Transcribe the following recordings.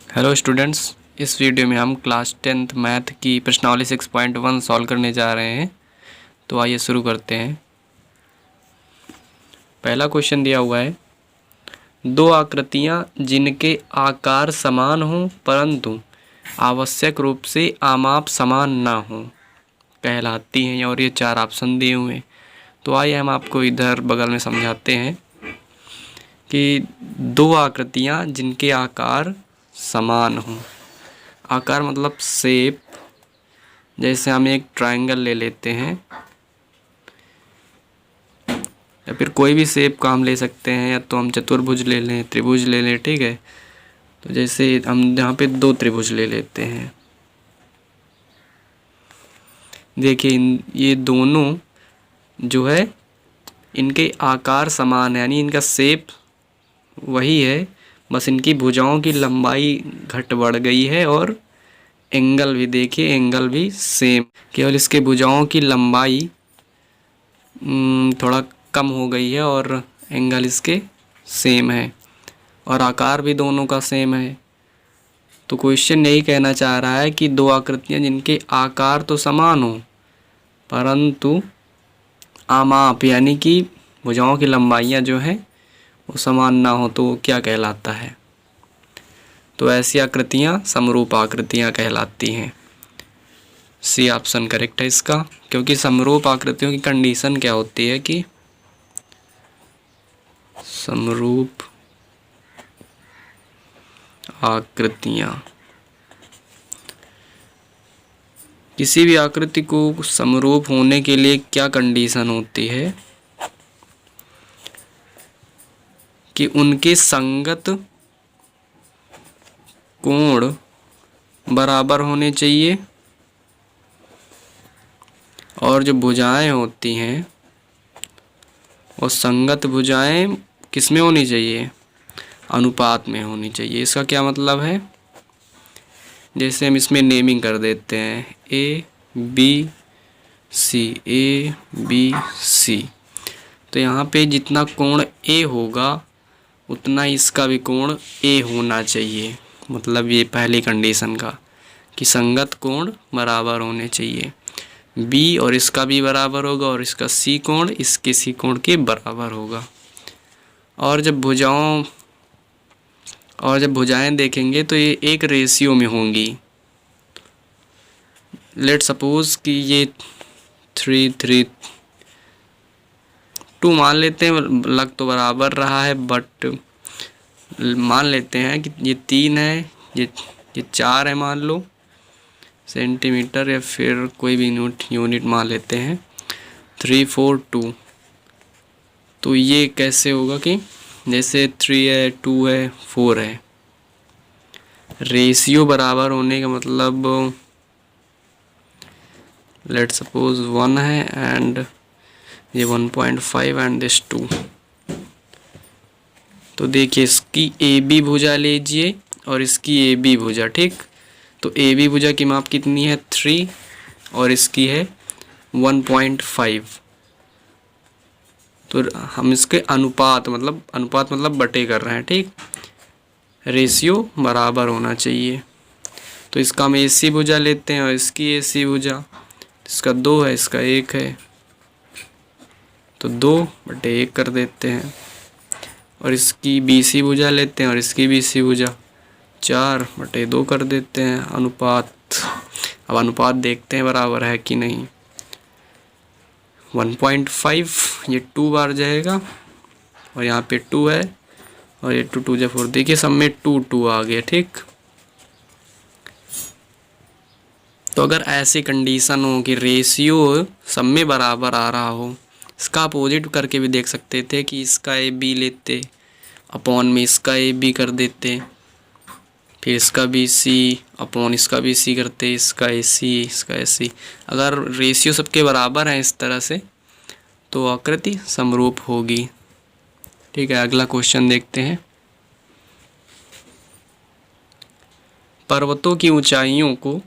Hello students, इस video में हम क्लास 10th मैथ की प्रश्नावली 6.1 सॉल्व करने जा रहे हैं। तो आइए शुरू करते हैं। पहला क्वेश्चन दिया हुआ है, दो आकृतियां जिनके आकार समान हों परंतु आवश्यक रूप से आमाप समान ना हों कहलाती हैं, और ये 4 ऑप्शन दिए हुए हैं। तो आइए हम आपको इधर बगल में समझाते हैं कि दो आकृतियां जिनके आकार समान हों। आकार मतलब शेप। जैसे हम एक ट्रायंगल ले लेते हैं या फिर कोई भी शेप का हम ले सकते हैं, या तो हम चतुर्भुज ले लें, त्रिभुज ले लें, ठीक है। तो जैसे हम यहाँ पे 2 त्रिभुज ले लेते हैं। देखिए ये दोनों जो है इनके आकार समान है, यानी इनका शेप वही है, बस इनकी भुजाओं की लंबाई घट बढ़ गई है और एंगल भी देखिए, एंगल भी सेम, केवल इसके भुजाओं की लंबाई थोड़ा कम हो गई है और एंगल इसके सेम है और आकार भी दोनों का सेम है। तो क्वेश्चन यही कहना चाह रहा है कि दो आकृतियां जिनके आकार तो समान हो परंतु आमाप यानी कि भुजाओं की लंबाइयां जो हैं वो समान ना हो तो क्या कहलाता है। तो ऐसी आकृतियां समरूप आकृतियां कहलाती हैं। सी ऑप्शन करेक्ट है इसका, क्योंकि समरूप आकृतियों की कंडीशन क्या होती है कि समरूप आकृतियां, किसी भी आकृति को समरूप होने के लिए क्या कंडीशन होती है कि उनके संगत कोण बराबर होने चाहिए और जो भुजाएं होती हैं वो संगत भुजाएं किस में होनी चाहिए, अनुपात में होनी चाहिए। इसका क्या मतलब है, जैसे हम इसमें नेमिंग कर देते हैं ए बी सी, ए बी सी। तो यहाँ पे जितना कोण ए होगा उतना इसका भी कोण ए होना चाहिए। मतलब ये पहली कंडीशन का कि संगत कोण बराबर होने चाहिए। बी और इसका भी बराबर होगा और इसका सी कोण इसके सी कोण के बराबर होगा। और जब भुजाएं देखेंगे तो ये एक रेशियो में होंगी। लेट सपोज कि ये 3 3 2 मान लेते हैं, लग तो बराबर रहा है बट मान लेते हैं कि ये 3 है, ये 4 है मान लो सेंटीमीटर, या फिर कोई भी यूनिट मान लेते हैं 3 4 2। तो ये कैसे होगा कि जैसे 3 है, 2 है, 4 है, रेशियो बराबर होने का मतलब लेट सपोज 1 है एंड ये 1.5 एंड दिस 2। तो देखिए इसकी ए बी भुजा लीजिए और इसकी ए बी भुजा, ठीक। तो ए बी भुजा की माप कितनी है 3 और इसकी है 1.5। तो हम इसके अनुपात मतलब बटे कर रहे हैं, ठीक। रेशियो बराबर होना चाहिए। तो इसका हम ए सी भुजा लेते हैं और इसकी ए सी भुजा, इसका 2 है, इसका 1 है, तो 2/1 कर देते हैं। और इसकी बी सी भुजा लेते हैं और इसकी बी सी भुजा 4/2 कर देते हैं। अनुपात, अब अनुपात देखते हैं बराबर है कि नहीं। 1.5 ये 2 बार जाएगा और यहाँ पे 2 है और ये 2 2 4, देखिए सब में 2 2 आ गया, ठीक। तो अगर ऐसी कंडीशन हो कि रेशियो सब में बराबर आ रहा हो, इसका अपोजिट करके भी देख सकते थे कि इसका ए बी लेते अपॉन में इसका ए बी कर देते, फिर इसका बी सी अपॉन इसका बी सी करते, इसका ए सी, इसका ए सी। अगर रेशियो सबके बराबर है इस तरह से तो आकृति समरूप होगी, ठीक है। अगला क्वेश्चन देखते हैं। पर्वतों की ऊंचाइयों को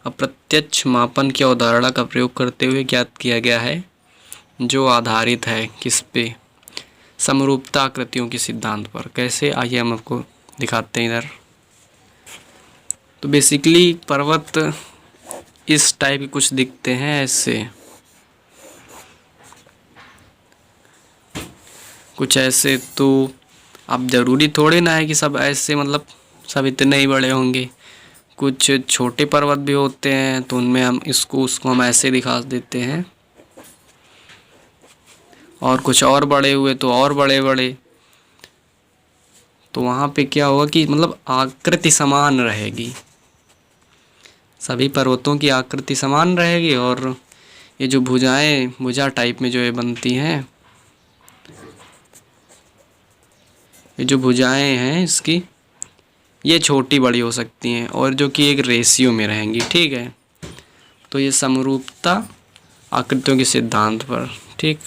अप्रत्यक्ष मापन की अवधारणा का प्रयोग करते हुए ज्ञात किया गया है, जो आधारित है किस पे, समरूपता आकृतियों के सिद्धांत पर। कैसे, आइए हम आपको दिखाते हैं इधर। तो बेसिकली पर्वत इस टाइप के कुछ दिखते हैं ऐसे, कुछ ऐसे। तो अब ज़रूरी थोड़े ना है कि सब ऐसे, मतलब सब इतने ही बड़े होंगे। कुछ छोटे पर्वत भी होते हैं तो उनमें हम उसको हम ऐसे दिखा देते हैं, और कुछ और बड़े हुए तो और बड़े बड़े। तो वहाँ पे क्या होगा कि मतलब आकृति समान रहेगी, सभी पर्वतों की आकृति समान रहेगी। और ये जो भुजा टाइप में जो ये बनती हैं, ये जो भुजाएं हैं इसकी, ये छोटी बड़ी हो सकती हैं और जो कि एक रेशियो में रहेंगी, ठीक है। तो ये समरूपता आकृतियों के सिद्धांत पर, ठीक।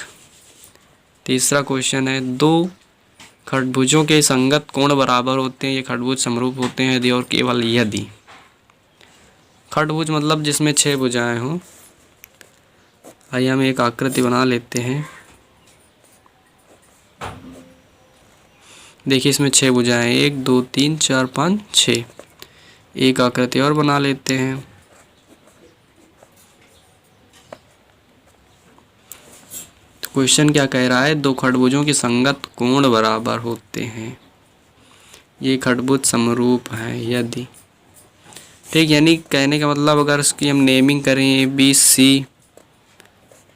तीसरा क्वेश्चन है, दो खडभुजों के संगत कोण बराबर होते हैं, ये खडभुज समरूप होते हैं यदि और केवल यदि। खडभुज मतलब जिसमें 6 भुजाएं हों। आइए हम एक आकृति बना लेते हैं। देखिए इसमें 6 भुजाएं, 1 2 3 4 5 6। एक आकृति और बना लेते हैं। तो क्वेश्चन क्या कह रहा है, दो खडभुजों के संगत कोण बराबर होते हैं, ये खडभुज समरूप है यदि, ठीक। यानी कहने का मतलब अगर इसकी हम नेमिंग करें A B C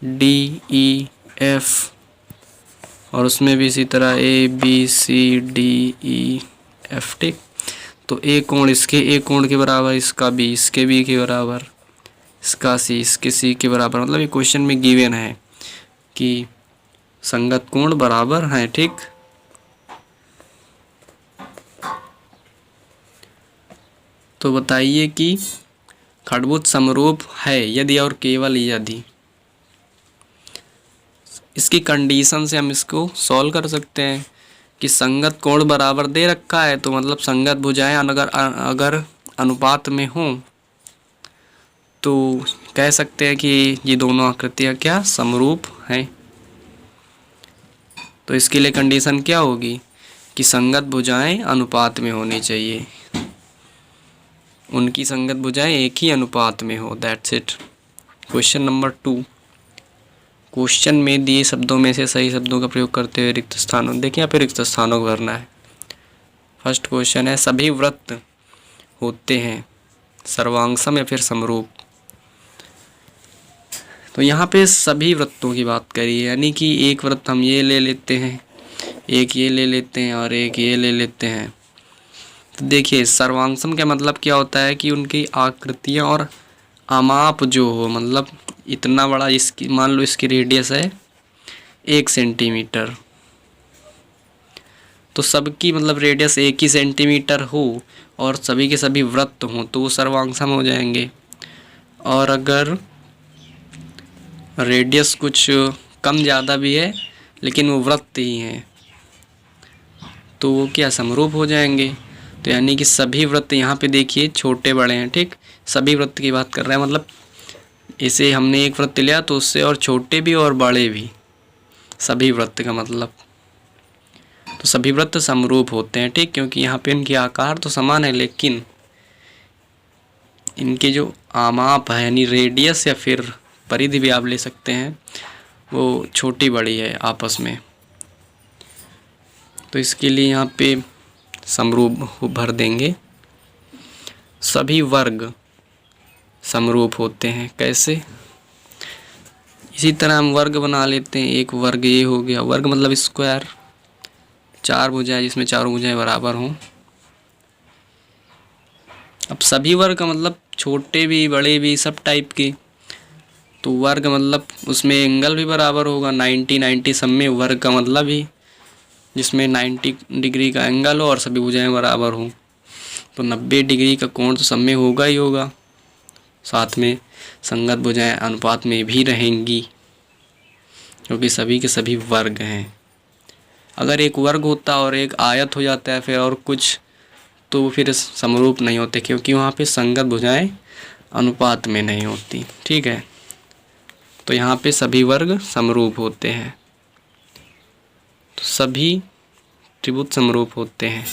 D E F, और उसमें भी इसी तरह A B C D E F, ठीक। तो एक कोण एक कोण के बराबर, इसका बी इसके बी के बराबर, इसका सी इसके सी के बराबर। मतलब ये क्वेश्चन में गिवन है कि संगत कोण बराबर हैं, ठीक। तो बताइए कि खडभुज समरूप है यदि और केवल यदि। इसकी कंडीशन से हम इसको सॉल्व कर सकते हैं कि संगत कोण बराबर दे रखा है, तो मतलब संगत भुजाएं अगर अनुपात में हों तो कह सकते हैं कि ये दोनों आकृतियाँ क्या समरूप हैं। तो इसके लिए कंडीशन क्या होगी कि संगत भुजाएं अनुपात में होनी चाहिए, उनकी संगत भुजाएं एक ही अनुपात में हो, that's it. Question number 2, question में दिए शब्दों में से सही शब्दों का प्रयोग करते हुए रिक्त स्थानों, देखिए यहाँ पे रिक्त स्थानों को भरना है। फर्स्ट क्वेश्चन है, सभी वृत्त होते हैं सर्वांगसम या फिर समरूप। तो यहाँ पे सभी वृत्तों की बात करी है, यानी कि एक वृत्त हम ये ले लेते हैं, एक ये ले लेते हैं और एक ये ले लेते हैं। तो देखिए सर्वांगसम का मतलब क्या होता है कि उनकी आकृतियाँ और आमाप जो हो, मतलब इतना बड़ा, इसकी मान लो इसकी रेडियस है 1 सेंटीमीटर, तो सबकी मतलब रेडियस 1 ही सेंटीमीटर हो और सभी के सभी वृत्त हों तो वो सर्वांगसम हो जाएंगे। और अगर रेडियस कुछ कम ज़्यादा भी है लेकिन वो वृत्त ही हैं तो वो क्या समरूप हो जाएंगे। तो यानी कि सभी वृत्त, यहाँ पे देखिए छोटे बड़े हैं, ठीक। सभी वृत्त की बात कर रहे हैं, मतलब इसे हमने एक वृत्त लिया तो उससे और छोटे भी और बड़े भी, सभी वृत्त का मतलब। तो सभी वृत्त समरूप होते हैं, ठीक, क्योंकि यहाँ पे इनके आकार तो समान है लेकिन इनके जो आमाप है यानी रेडियस या फिर परिधि भी आप ले सकते हैं, वो छोटी बड़ी है आपस में। तो इसके लिए यहाँ पे समरूप भर देंगे। सभी वर्ग समरूप होते हैं, कैसे? इसी तरह हम वर्ग बना लेते हैं। एक वर्ग ये हो गया, वर्ग मतलब स्क्वायर, 4 भुजाएं जिसमें चारों भुजाएं बराबर हों। अब सभी वर्ग का मतलब छोटे भी बड़े भी सब टाइप के, तो वर्ग मतलब उसमें एंगल भी बराबर होगा, 90 सब में वर्ग का मतलब ही जिसमें 90 डिग्री का एंगल हो और सभी भुजाएं बराबर हों। तो 90 डिग्री का कोण तो सब में होगा ही होगा, साथ में संगत भुजाएं अनुपात में भी रहेंगी क्योंकि सभी के सभी वर्ग हैं। अगर एक वर्ग होता और एक आयत हो जाता है फिर और कुछ, तो फिर समरूप नहीं होते क्योंकि वहाँ पे संगत भुजाएं अनुपात में नहीं होती, ठीक है। तो यहाँ पे सभी वर्ग समरूप होते हैं, तो सभी त्रिभुज समरूप होते हैं।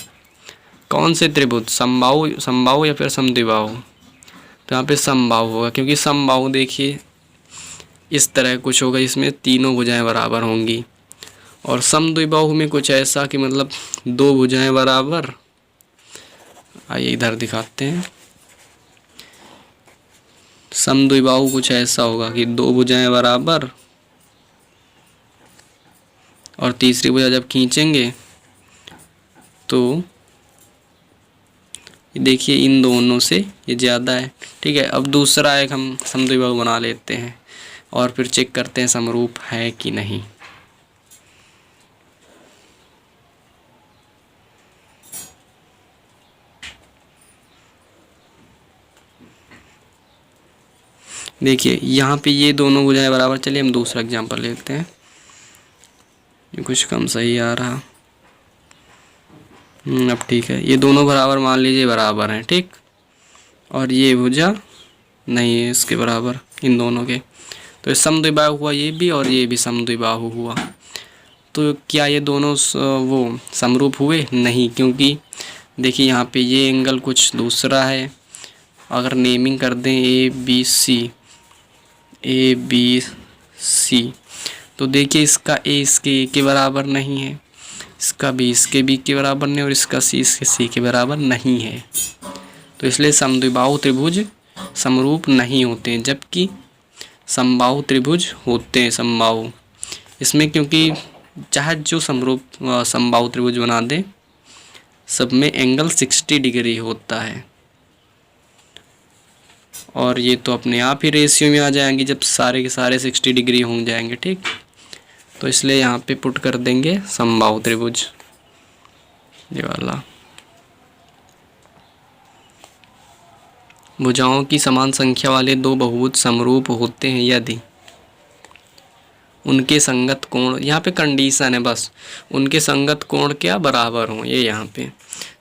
कौन से त्रिभुज, समबाहु, समबाहु या फिर समद्विबाहु? तो यहाँ पे समबाहु होगा, क्योंकि समबाहु देखिए इस तरह कुछ होगा, इसमें तीनों भुजाएं बराबर होंगी। और समद्विबाहु में कुछ ऐसा कि मतलब दो भुजाएं बराबर, आइए इधर दिखाते हैं। समद्विबाहु कुछ ऐसा होगा कि दो भुजाएं बराबर, और तीसरी भुजा जब खींचेंगे तो देखिए इन दोनों से ये ज़्यादा है। ठीक है, अब दूसरा एक हम समद्विबाहु बना लेते हैं और फिर चेक करते हैं समरूप है कि नहीं। देखिए यहाँ पे ये दोनों भुजाएं बराबर। चलिए हम दूसरा एग्जांपल लेते हैं, ये कुछ कम सही आ रहा। अब ठीक है, ये दोनों बराबर मान लीजिए बराबर हैं, ठीक। और ये भुजा नहीं है इसके बराबर, इन दोनों के, तो समद्विबाहु हुआ ये भी और ये भी समद्विबाहु हुआ। तो क्या ये दोनों वो समरूप हुए? नहीं, क्योंकि देखिए यहाँ पे ये एंगल कुछ दूसरा है। अगर नेमिंग कर दें ए बी सी, तो देखिए इसका ए इसके ए के बराबर नहीं है, इसका बी इसके बी के बराबर नहीं, और इसका सी इसके सी के बराबर नहीं है। तो इसलिए समद्विबाहु त्रिभुज समरूप नहीं होते, जबकि समबाहु त्रिभुज होते हैं। समबाहु इसमें, क्योंकि चाहे जो समबाहु त्रिभुज बना दे, सब में एंगल 60 डिग्री होता है। और ये तो अपने आप ही रेशियो में आ जाएंगे जब सारे के सारे 60 डिग्री हो जाएंगे, ठीक। तो इसलिए यहाँ पे पुट कर देंगे समबाहु त्रिभुज, ये वाला। भुजाओं की समान संख्या वाले दो बहुभुज समरूप होते हैं यदि उनके संगत कोण, यहाँ पे कंडीशन है बस, उनके संगत कोण क्या बराबर हों। ये यहाँ पे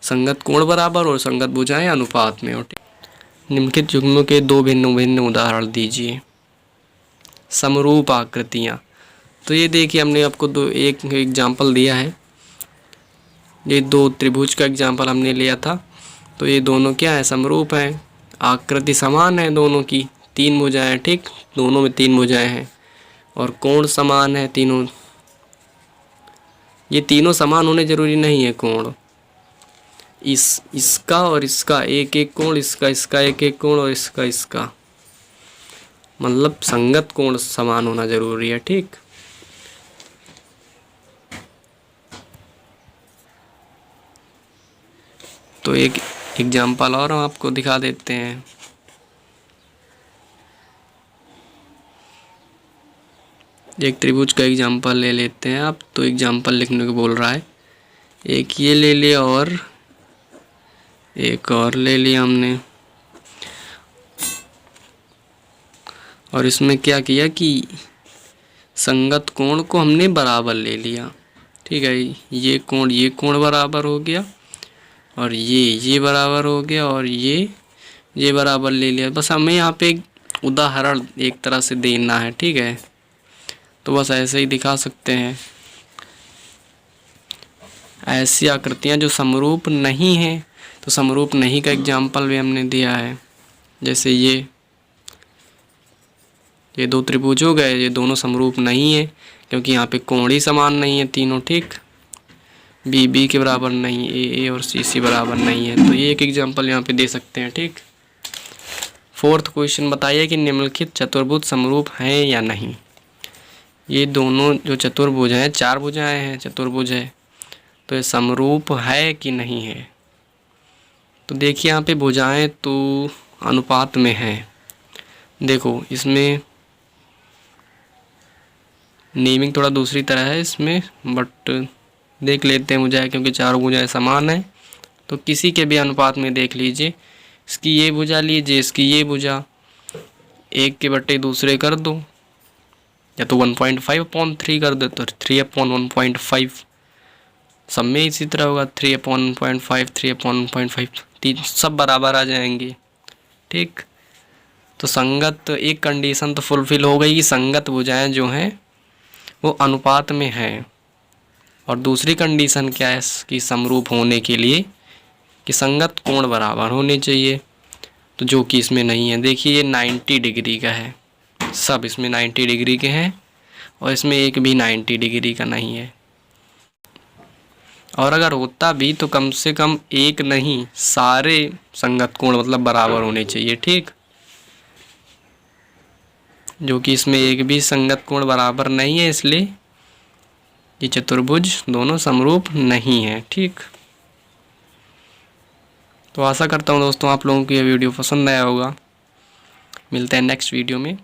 संगत कोण बराबर और संगत भुजाएं अनुपात में हो। निम्नलिखित युग्मों के दो भिन्न भिन्न उदाहरण दीजिए। समरूप आकृतियाँ, तो ये देखिए हमने आपको एक एग्जाम्पल दिया है, ये दो त्रिभुज का एग्जाम्पल हमने लिया था। तो ये दोनों क्या है? समरूप हैं, आकृति समान है दोनों की, तीन भुजाएं, ठीक, दोनों में तीन भुजाएं हैं, और कोण समान है तीनों। ये तीनों समान होने जरूरी नहीं है कोण, इसका और इसका एक एक कोण, इसका एक एक कोण, और इसका मतलब संगत कोण समान होना जरूरी है, ठीक। तो एक एग्जाम्पल और हम आपको दिखा देते हैं। एक त्रिभुज का एग्जाम्पल ले लेते हैं आप। तो एग्जाम्पल लिखने को बोल रहा है, एक ये ले लिया और एक और ले लिया हमने, और इसमें क्या किया कि संगत कोण को हमने बराबर ले लिया, ठीक है। ये कोण बराबर हो गया, और ये बराबर हो गया, और ये बराबर ले लिया। बस हमें यहाँ पे एक उदाहरण एक तरह से देना है, ठीक है। तो बस ऐसे ही दिखा सकते हैं। ऐसी आकृतियाँ जो समरूप नहीं हैं, तो समरूप नहीं का एग्जाम्पल भी हमने दिया है। जैसे ये दो त्रिभुज हो गए, ये दोनों समरूप नहीं है, क्योंकि यहाँ पे कोण ही समान नहीं है तीनों, ठीक। बी के बराबर नहीं, ए और सी बराबर नहीं है। तो ये एक एग्जाम्पल यहाँ पे दे सकते हैं, ठीक। फोर्थ क्वेश्चन, बताइए कि निम्नलिखित चतुर्भुज समरूप हैं या नहीं। ये दोनों जो चतुर्भुज हैं, चार भुजाएं हैं, चतुर्भुज है, तो ये समरूप है कि नहीं है। तो देखिए यहाँ पे भुजाएं तो अनुपात में हैं। देखो इसमें नेमिंग थोड़ा दूसरी तरह है इसमें, बट देख लेते हैं भुजाएं, क्योंकि चारों भुजाएं समान हैं। तो किसी के भी अनुपात में देख लीजिए, इसकी ये भुजा लीजिए, इसकी ये भुजा, एक के बट्टे दूसरे कर दो, या तो 1.5/3 कर दो, तो 3/1.5। सब में इसी तरह होगा, 3/1.5, 3/1.5, सब बराबर आ जाएंगे, ठीक। तो संगत, एक कंडीशन तो फुलफिल हो गई कि संगत भुजाएं जो हैं वो अनुपात में हैं। और दूसरी कंडीशन क्या है कि समरूप होने के लिए कि संगत कोण बराबर होने चाहिए, तो जो कि इसमें नहीं है। देखिए ये 90 डिग्री का है, सब इसमें 90 डिग्री के हैं और इसमें एक भी 90 डिग्री का नहीं है। और अगर होता भी तो कम से कम एक नहीं, सारे संगत कोण मतलब बराबर होने चाहिए, ठीक। जो कि इसमें एक भी संगत कोण बराबर नहीं है, इसलिए ये चतुर्भुज दोनों समरूप नहीं है, ठीक। तो आशा करता हूँ दोस्तों आप लोगों को ये वीडियो पसंद आया होगा। मिलते हैं नेक्स्ट वीडियो में।